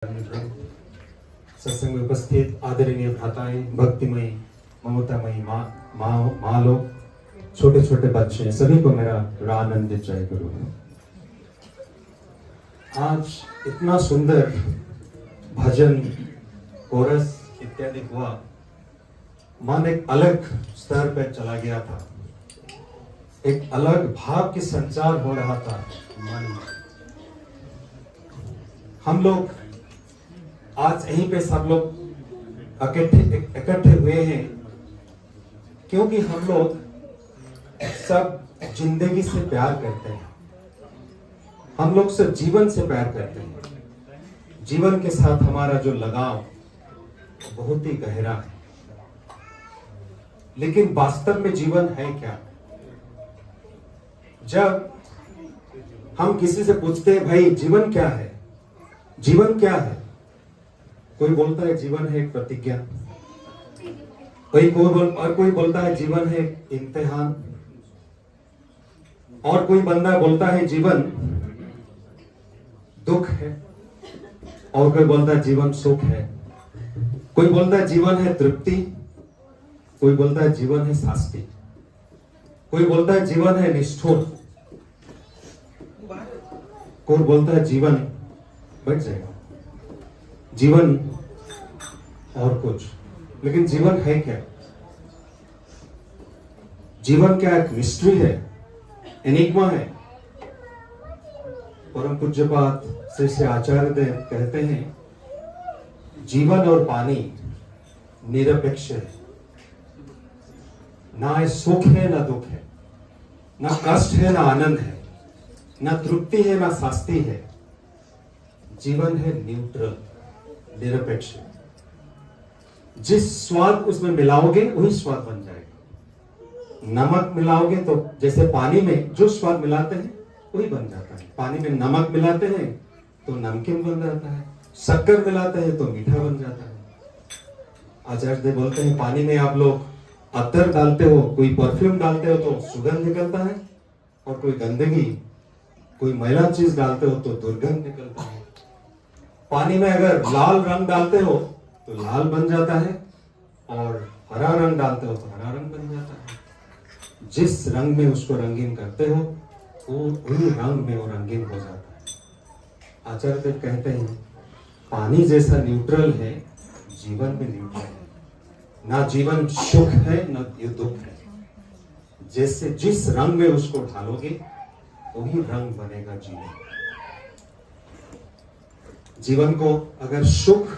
सत्संग में उपस्थित आदरणीय भ्राताएं, भक्तिमयी ममतामयी माँ लोग, छोटे छोटे बच्चे, सभी को मेरा रानंदित जय गुरु। आज इतना सुंदर भजन, कोरस इत्यादि हुआ, मन एक अलग स्तर पर चला गया था, एक अलग भाव की संचार हो रहा था मन। हम लोग आज यहीं पे सब लोग इकट्ठे हुए हैं क्योंकि हम लोग सब जिंदगी से प्यार करते हैं, हम लोग सब जीवन से प्यार करते हैं। जीवन के साथ हमारा जो लगाव बहुत ही गहरा है। लेकिन वास्तव में जीवन है क्या? जब हम किसी से पूछते हैं भाई जीवन क्या है, जीवन क्या है, कोई बोलता है जीवन है एक प्रतिज्ञा, कोई बोलता है जीवन है इम्तिहान, और कोई बंदा बोलता है जीवन दुख है, और कोई बोलता है जीवन सुख है, कोई बोलता है जीवन है तृप्ति, कोई बोलता है जीवन है शास्ति, कोई बोलता है जीवन है निष्ठुर, कोई बोलता है जीवन बढ़ जाएगा, जीवन और कुछ। लेकिन जीवन है क्या? जीवन क्या एक मिस्ट्री है, एनिग्मा है। परम पूज्यपाद श्री श्री आचार्य देव कहते हैं जीवन और पानी निरपेक्ष है, ना सुख है ना दुख है, ना कष्ट है ना आनंद है, ना तृप्ति है ना शास्ति है। जीवन है न्यूट्रल, निरपेक्ष। जिस स्वाद उसमें मिलाओगे वही स्वाद बन जाएगा। नमक मिलाओगे तो जैसे पानी में जो स्वाद मिलाते हैं वही बन जाता है। पानी में नमक मिलाते हैं तो नमकीन बन जाता है, शक्कर मिलाते हैं तो मीठा बन जाता है। आचार्य देव बोलते हैं पानी में आप लोग अत्तर डालते हो, कोई परफ्यूम डालते हो तो सुगंध निकलता है, और कोई गंदगी, कोई मैला चीज डालते हो तो दुर्गंध निकलता है। पानी में अगर लाल रंग डालते हो तो लाल बन जाता है, और हरा रंग डालते हो तो हरा रंग बन जाता है। जिस रंग में उसको रंगीन करते हो वो वही रंग में वो रंगीन हो जाता है। आचार्य देव कहते हैं पानी जैसा न्यूट्रल है, जीवन भी न्यूट्रल है। ना जीवन सुख है ना ये दुख है। जैसे जिस रंग में उसको ढालोगे वही रंग बनेगा जीवन। जीवन को अगर सुख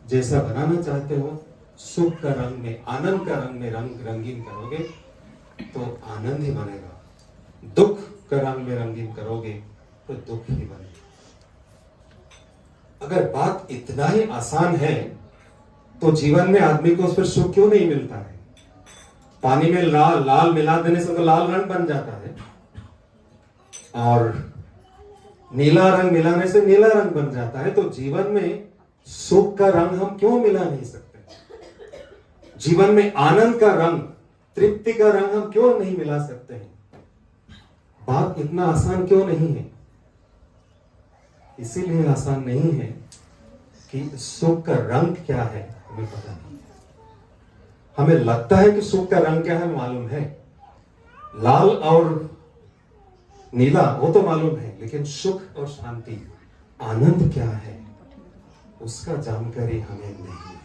जैसा बनाना चाहते हो, सुख का रंग में, आनंद का रंग में रंगीन करोगे तो आनंद ही बनेगा। दुख का रंग में रंगीन करोगे तो दुख ही बनेगा। अगर बात इतना ही आसान है तो जीवन में आदमी को फिर सुख क्यों नहीं मिलता है? पानी में लाल मिला देने से तो लाल रंग बन जाता है, और नीला रंग मिलाने से नीला रंग बन जाता है। तो जीवन में सुख का रंग हम क्यों मिला नहीं सकते? जीवन में आनंद का रंग, तृप्ति का रंग हम क्यों नहीं मिला सकते हैं? बात इतना आसान क्यों नहीं है? इसीलिए आसान नहीं है कि सुख का रंग क्या है हमें पता नहीं है। हमें लगता है कि सुख का रंग क्या है मालूम है, लाल और नीला वो तो मालूम है, लेकिन सुख और शांति, आनंद क्या है उसका जानकारी हमें नहीं है।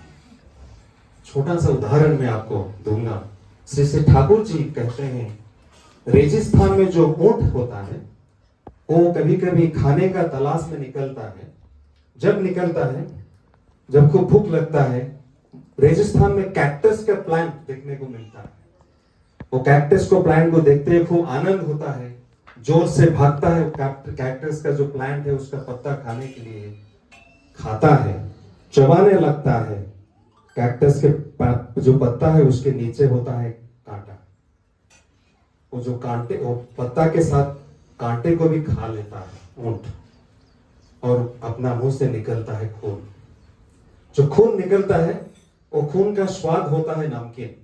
छोटा सा उदाहरण मैं आपको दूंगा। श्री श्री ठाकुर जी कहते हैं रेगिस्तान में जो ऊंट होता है वो कभी कभी खाने का तलाश में निकलता है। जब निकलता है, जब खूब भूख लगता है, रेगिस्तान में कैक्टस का प्लांट देखने को मिलता है। वो कैक्टस को प्लांट को देखते ही खूब आनंद होता है, जोर से भागता है। कैक्टस का जो प्लांट है उसका पत्ता खाने के लिए खाता है, चबाने लगता है। कैक्टस के जो पत्ता है उसके नीचे होता है कांटा। वो जो कांटे, वो पत्ता के साथ कांटे को भी खा लेता है ऊंट, और अपना मुंह से निकलता है खून। जो खून निकलता है वो खून का स्वाद होता है नमकीन।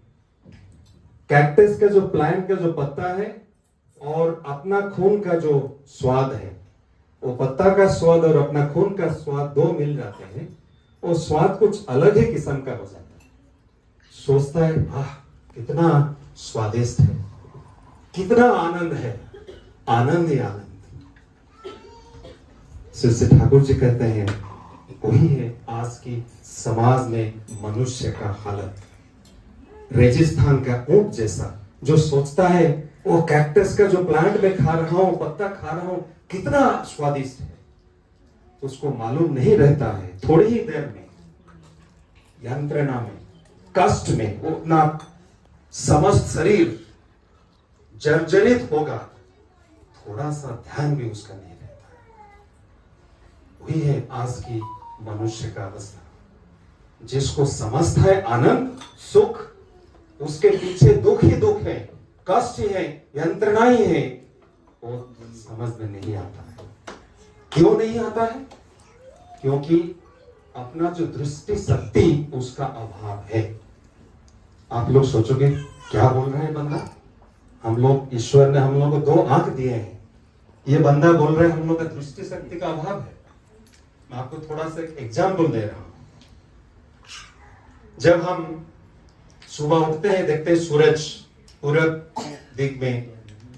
कैक्टस का जो प्लांट का जो पत्ता है और अपना खून का जो स्वाद है वो पत्ता का स्वाद और अपना खून का स्वाद दो मिल जाते हैं, वो स्वाद कुछ अलग ही किस्म का हो जाता है। सोचता है वाह कितना स्वादिष्ट है, कितना आनंद है, आनंद ही आनंद। श्री ठाकुर जी कहते हैं वही है आज की समाज में मनुष्य का हालत। रेगिस्तान का ऊंट जैसा जो सोचता है वो कैक्टस का जो प्लांट में खा रहा हूं, पत्ता खा रहा हूं, कितना स्वादिष्ट है, उसको मालूम नहीं रहता है थोड़ी ही देर में यंत्रणा में, कष्ट में वो अपना समस्त शरीर जर्जरित होगा, थोड़ा सा ध्यान भी उसका नहीं रहता है। वही है आज की मनुष्य का अवस्था। जिसको समझता है आनंद सुख, उसके पीछे दुख ही दुख है, कष्ट ही है, यंत्रणा ही है, वो समझ में नहीं आता है। क्यों नहीं आता है? क्योंकि अपना जो दृष्टि शक्ति उसका अभाव है। आप लोग सोचोगे क्या बोल रहा है बंदा, हम लोग, ईश्वर ने हम लोग को 2 आंख दिए हैं, ये बंदा बोल रहा है हम लोग का दृष्टि शक्ति का अभाव है। मैं आपको थोड़ा सा एग्जाम्पल दे रहा हूं। जब हम सुबह उठते हैं, देखते हैं सूरज पूरब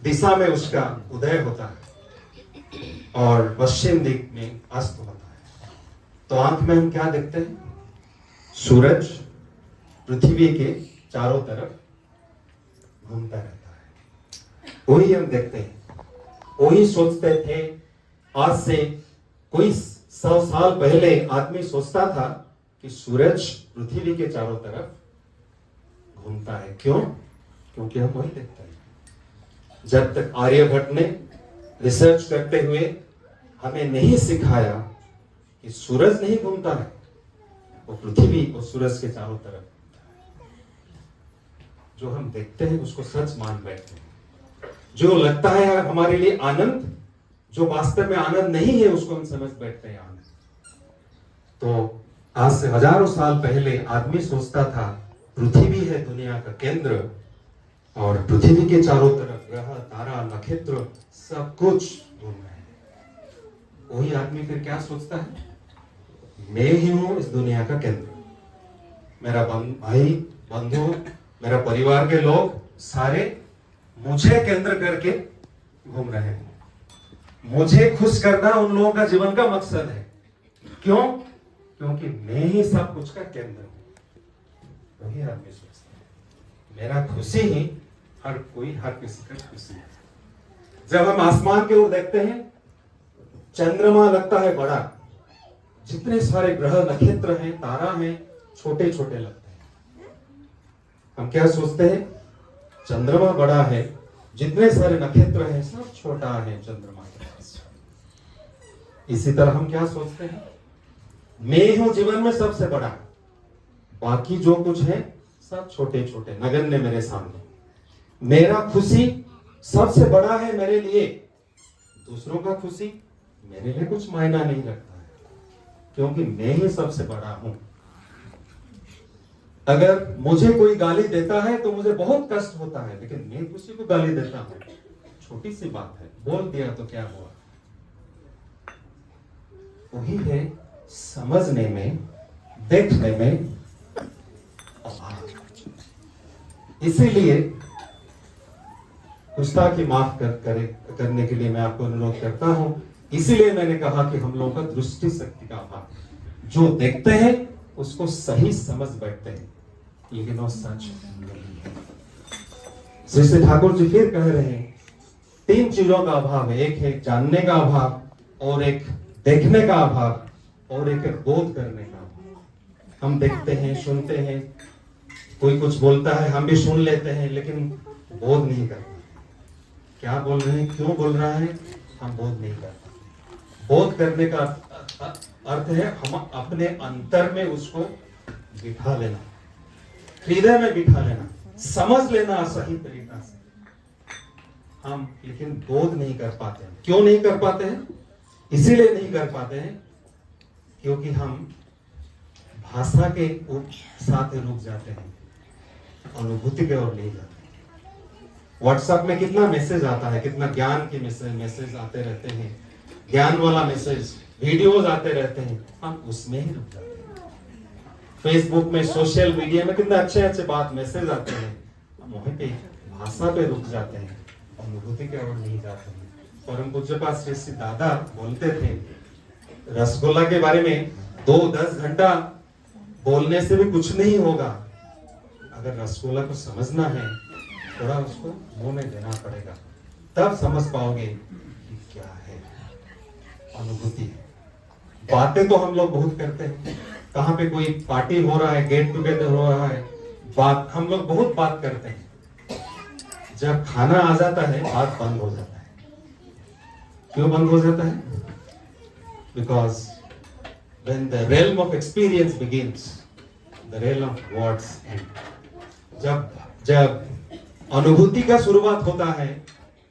दिशा में उसका उदय होता है और पश्चिम दिक में अस्त होता है, तो आंख में हम क्या देखते हैं? सूरज पृथ्वी के चारों तरफ घूमता रहता है, वही हम देखते हैं। वही सोचते थे आज से कोई 100 साल पहले आदमी सोचता था कि सूरज पृथ्वी के चारों तरफ घूमता है। क्यों? क्योंकि हम वही देखते हैं। जब तक आर्यभट्ट ने रिसर्च करते हुए हमें नहीं सिखाया कि सूरज नहीं घूमता है, वो पृथ्वी और सूरज के चारों तरफ, जो हम देखते हैं उसको सच मान बैठते हैं। जो लगता है हमारे लिए आनंद, जो वास्तव में आनंद नहीं है, उसको हम समझ बैठते हैं आनंद। तो आज से हजारों साल पहले आदमी सोचता था पृथ्वी है दुनिया का केंद्र और पृथ्वी के चारों तरफ ग्रह तारा नक्षत्र सब कुछ घूम रहे हैं। वही आदमी फिर क्या सोचता है? मैं ही हूं इस दुनिया का केंद्र, मेरा भाई बंधु, मेरा परिवार के लोग सारे मुझे केंद्र करके घूम रहे हैं, मुझे खुश करना उन लोगों का जीवन का मकसद है। क्यों? क्योंकि मैं ही सब कुछ का केंद्र हूं। वही आदमी सोचता है मेरा खुशी ही हर किसी का खुशी है। जब हम आसमान की ओर देखते हैं, चंद्रमा लगता है बड़ा, जितने सारे ग्रह नक्षत्र हैं तारा हैं छोटे छोटे लगते हैं। हम क्या सोचते हैं? चंद्रमा बड़ा है, जितने सारे नक्षत्र हैं सब छोटा है चंद्रमा के पास। इसी तरह हम क्या सोचते हैं? मैं हूं जीवन में सबसे बड़ा, बाकी जो कुछ है सब छोटे छोटे नगण्य मेरे सामने। मेरा खुशी सबसे बड़ा है मेरे लिए, दूसरों का खुशी मेरे लिए कुछ मायना नहीं रखता है, क्योंकि मैं ही सबसे बड़ा हूं। अगर मुझे कोई गाली देता है तो मुझे बहुत कष्ट होता है, लेकिन मैं किसी को गाली देता हूं, छोटी सी बात है, बोल दिया तो क्या हुआ। वही है समझने में, देखने में अभाव। इसीलिए गुस्ताखी माफ करने के लिए मैं आपको अनुरोध करता हूं। इसीलिए मैंने कहा कि हम लोगों का दृष्टि शक्ति का अभाव। जो देखते हैं उसको सही समझ बैठते हैं, लेकिन वो सच नहीं है। श्री ठाकुर जी फिर कह रहे हैं 3 चीजों का अभाव है। एक है जानने का अभाव, और एक देखने का अभाव, और एक बोध करने का अभाव। हम देखते हैं, सुनते हैं, कोई कुछ बोलता है हम भी सुन लेते हैं, लेकिन बोध नहीं करते। क्या बोल रहे हैं, क्यों बोल रहा है, हम बोध नहीं करते। बोध करने का अर्थ है हम अपने अंतर में उसको बिठा लेना, हृदय में बिठा लेना, समझ लेना सही तरीका से। हम लेकिन बोध नहीं कर पाते हैं। क्यों नहीं कर पाते हैं? इसीलिए नहीं कर पाते हैं क्योंकि हम भाषा के साथ रुक जाते हैं, अनुभूति के ओर नहीं जाते। व्हाट्सएप में कितना मैसेज आता है, कितना ज्ञान के मैसेज आते रहते हैं, ज्ञान वाला मैसेज, वीडियोज आते रहते हैं, हम उसमें ही रुक जाते हैं। फेसबुक में, सोशल मीडिया में कितने अच्छे अच्छे बात मैसेज आते हैं, हम वहीं पे भाषा पे रुक जाते हैं, अनुभूति की ओर नहीं जाते हैं। परम पूज्य पास श्री दादा बोलते थे रसगुल्ला के बारे में, 2-10 घंटा बोलने से भी कुछ नहीं होगा, अगर रसगुल्ला को समझना है थोड़ा उसको मुंह में देना पड़ेगा, तब समझ पाओगे कि क्या है अनुभूति। बातें तो हम लोग बहुत करते हैं, कहाँ पे कोई पार्टी हो रहा है, गेट टुगेदर हो रहा है, बात हम लोग बहुत बात करते हैं, जब खाना आ जाता है बात बंद हो जाता है। क्यों बंद हो जाता है? Because when the realm of experience begins, the realm of words end. जब अनुभूति का शुरुआत होता है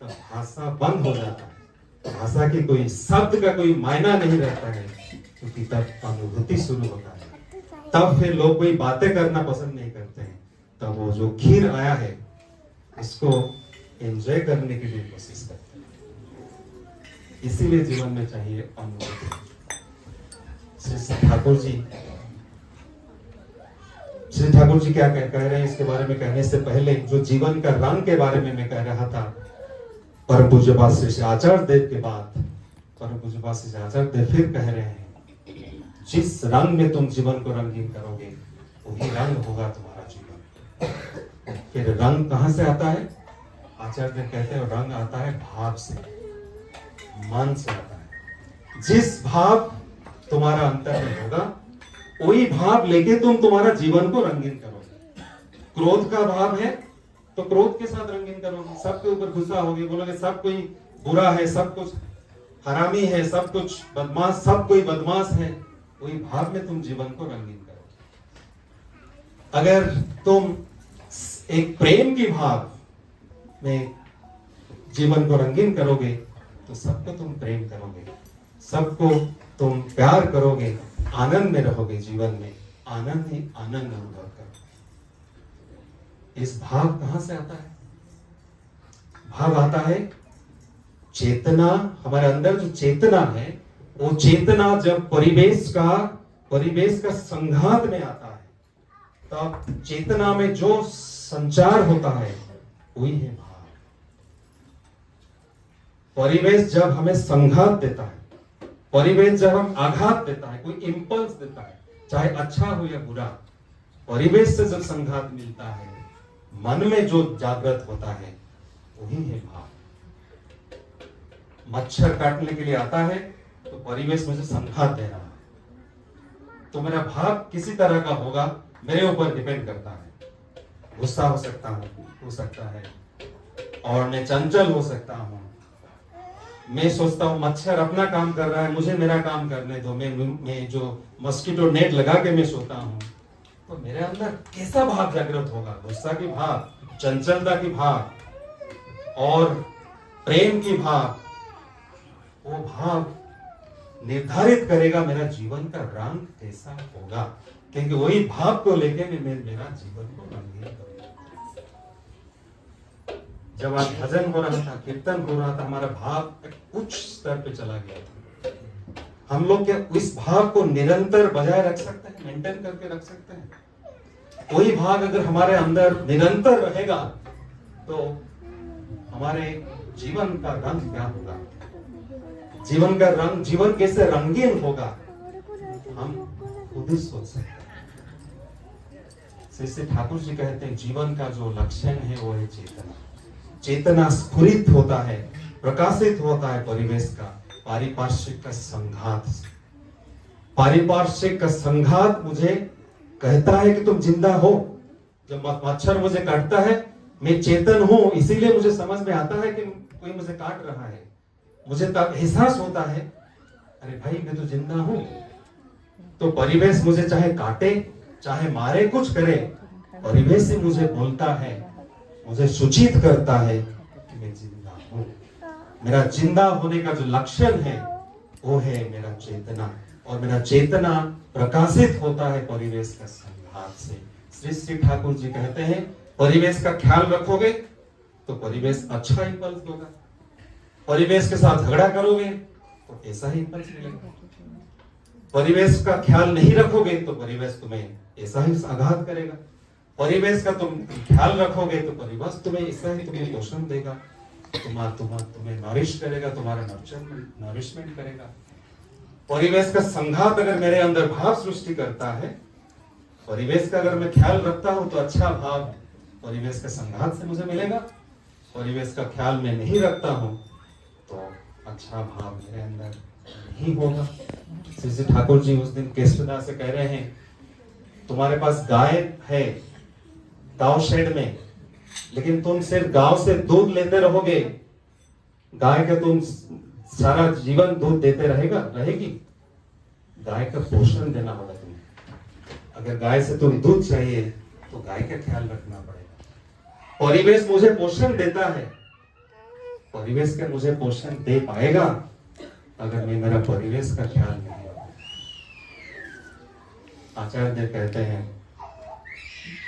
तब भाषा बंद हो जाता है, भाषा की कोई शब्द का कोई मायना नहीं रहता है, क्योंकि तब अनुभूति शुरू होता है। तब फिर लोग कोई बातें करना पसंद नहीं करते हैं, तब वो जो खीर आया है उसको एंजॉय करने की भी कोशिश करते हैं। इसीलिए जीवन में चाहिए अनुभूति। श्री ठाकुर जी क्या कह रहे हैं इसके बारे में कहने से पहले, जो जीवन का रंग के बारे में मैं कह रहा था, परम पूज्य पाद श्री आचार्य देव के बाद परम पूज्य पाद श्री आचार्य देव फिर कह रहे हैं, जिस रंग में तुम जीवन को रंगीन करोगे वही रंग होगा तुम्हारा जीवन। फिर रंग कहां से आता है? आचार्य देव कहते हैं रंग आता है भाव से, मन से आता है। जिस भाव तुम्हारा अंतर में होगा वही भाव लेके तुम तुम्हारा जीवन को रंगीन करोगे। क्रोध का भाव है तो क्रोध के साथ रंगीन करोगे, सबके ऊपर गुस्सा होगी, बोलोगे सब कोई बुरा है, सब कुछ हरामी है, सब कुछ बदमाश, सब कोई बदमाश है, वही भाव में तुम जीवन को रंगीन करोगे। अगर तुम एक प्रेम की भाव में जीवन को रंगीन करोगे तो सबको तुम प्रेम करोगे, सबको तुम प्यार करोगे, आनंद में रहोगे, जीवन में आनंद ही आनंद अनुभव करोगे। इस भाव कहां से आता है? भाव आता है चेतना, हमारे अंदर जो चेतना है वो चेतना जब परिवेश का संघात में आता है तब चेतना में जो संचार होता है वही है भाव। परिवेश जब हमें संघात देता है, परिवेश जब हम आघात देता है, कोई इंपल्स देता है, चाहे अच्छा हो या बुरा, परिवेश से जब संघात मिलता है, मन में जो जागृत होता है वही है भाव। मच्छर काटने के लिए आता है तो परिवेश मुझे संघात दे रहा है, तो मेरा भाव किसी तरह का होगा मेरे ऊपर डिपेंड करता है। गुस्सा हो सकता है और मैं चंचल हो सकता हूं। मैं सोचता हूं मच्छर अपना काम कर रहा है, मुझे मेरा काम करने दो, मैं जो मस्कीटो नेट लगा के मैं सोता हूं, तो मेरे अंदर कैसा भाव जागृत होगा? गुस्सा की भाव, चंचलता की भाव और प्रेम की भाव। वो भाव निर्धारित करेगा मेरा जीवन का रंग कैसा होगा, क्योंकि वही भाव को लेके मैं मेरा जीवन को रंगीन करूंगा। जब आज भजन हो रहा था, कीर्तन हो रहा था, हमारा भाव एक उच्च स्तर पे चला गया था। हम लोग क्या इस भाव को निरंतर बजाय रख सकते हैं, मेंटेन करके रख सकते हैं? वही भाव अगर हमारे अंदर निरंतर रहेगा तो हमारे जीवन का रंग क्या होगा? जीवन का रंग, जीवन कैसे रंगीन होगा, हम खुद ही सोच सकते हैं। श्री ठाकुर जी कहते हैं जीवन का जो लक्षण है वो है चेतना। चेतना स्फुरित होता है, प्रकाशित होता है परिवेश का, पारिपार्श्विक का संघात से। पारिपार्श्विक का संघात मुझे कहता है कि तुम जिंदा हो। जब मच्छर मुझे काटता है मैं चेतन हूं, इसीलिए मुझे समझ में आता है कि कोई मुझे काट रहा है। मुझे तब एहसास होता है अरे भाई मैं तो जिंदा हूं। तो परिवेश मुझे चाहे काटे चाहे मारे कुछ करे, परिवेश ही मुझे बोलता है, मुझे सूचित करता है कि मैं जिंदा हूं। मेरा जिंदा होने का जो लक्षण है वो है मेरा चेतना, और मेरा चेतना प्रकाशित होता है परिवेश का संघात से। श्री ठाकुर जी कहते हैं परिवेश का ख्याल रखोगे तो परिवेश अच्छा इंपल्स होगा, परिवेश के साथ झगड़ा करोगे तो ऐसा ही इंपल्स मिलेगा। परिवेश का ख्याल नहीं रखोगे तो परिवेश तुम्हें ऐसा ही आघात करेगा। परिवेश का तुम ख्याल रखोगे तो परिवेश तुम्हें ऐसा ही तुम्हें पोषण देगा, तुम्हें नरिश करेगा, तुम्हारा नरिशमेंट करेगा। परिवेश का संघात अगर मेरे अंदर भाव सृष्टि करता है, परिवेश का अगर मैं ख्याल रखता हूं तो अच्छा भाव परिवेश के संघात से मुझे मिलेगा। परिवेश का ख्याल मैं नहीं रखता हूं तो अच्छा भाव मेरे अंदर नहीं होगा। श्री ठाकुर जी उस दिन केशवदास से कह रहे हैं, तुम्हारे पास गाय है गांव शेड में, लेकिन तुम सिर्फ गांव से दूध लेते रहोगे, गाय का तुम सारा जीवन दूध देते रहेगी। गाय का पोषण देना होगा तुम्हें। अगर गाय से तुम दूध चाहिए तो गाय का ख्याल रखना पड़ेगा। परिवेश मुझे पोषण देता है, परिवेश का मुझे पोषण दे पाएगा अगर मैं मेरा परिवेश का ख्याल नहीं रखूं। आचार्य कहते हैं,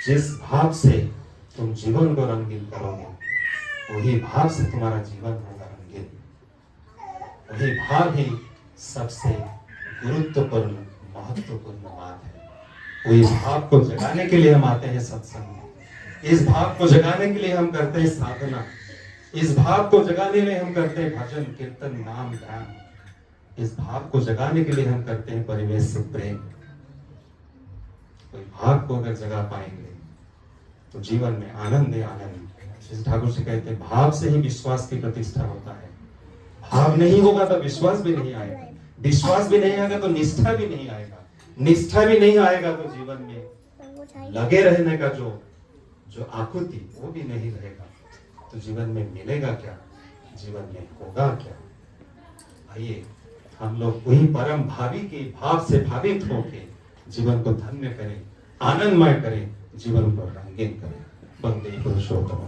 जिस भाव से तुम जीवन को रंगीन करोगे, वही भाव से तुम्हारा जीवन होगा रंगीन। वही भाव ही सबसे गुरुत्वपूर्ण महत्वपूर्ण बात है। वही भाव को जगाने के लिए हम आते हैं सत्संग में। इस भाव को जगाने के लिए हम करते हैं साधना। इस भाव को जगाने में हम करते हैं भजन कीर्तन नाम ध्यान। इस भाव को जगाने के लिए हम करते हैं परिवेश से प्रेम। कोई भाव को अगर जगा पाएंगे तो जीवन में आनंद है आनंद। श्री ठाकुर जी कहते हैं, भाव से ही विश्वास की प्रतिष्ठा होता है। भाव नहीं होगा तो विश्वास भी नहीं आएगा, विश्वास भी नहीं आएगा तो निष्ठा भी नहीं आएगा, निष्ठा भी नहीं आएगा तो जीवन में लगे रहने का जो आकुति वो भी नहीं रहेगा। तो जीवन में मिलेगा क्या, जीवन में होगा क्या? आइए हम लोग वही परम भावी के भाव से भावित होके जीवन को धन्य करें, आनंदमय करें, जीवन को रंगीन करें। वंदे पुरुषोत्तम।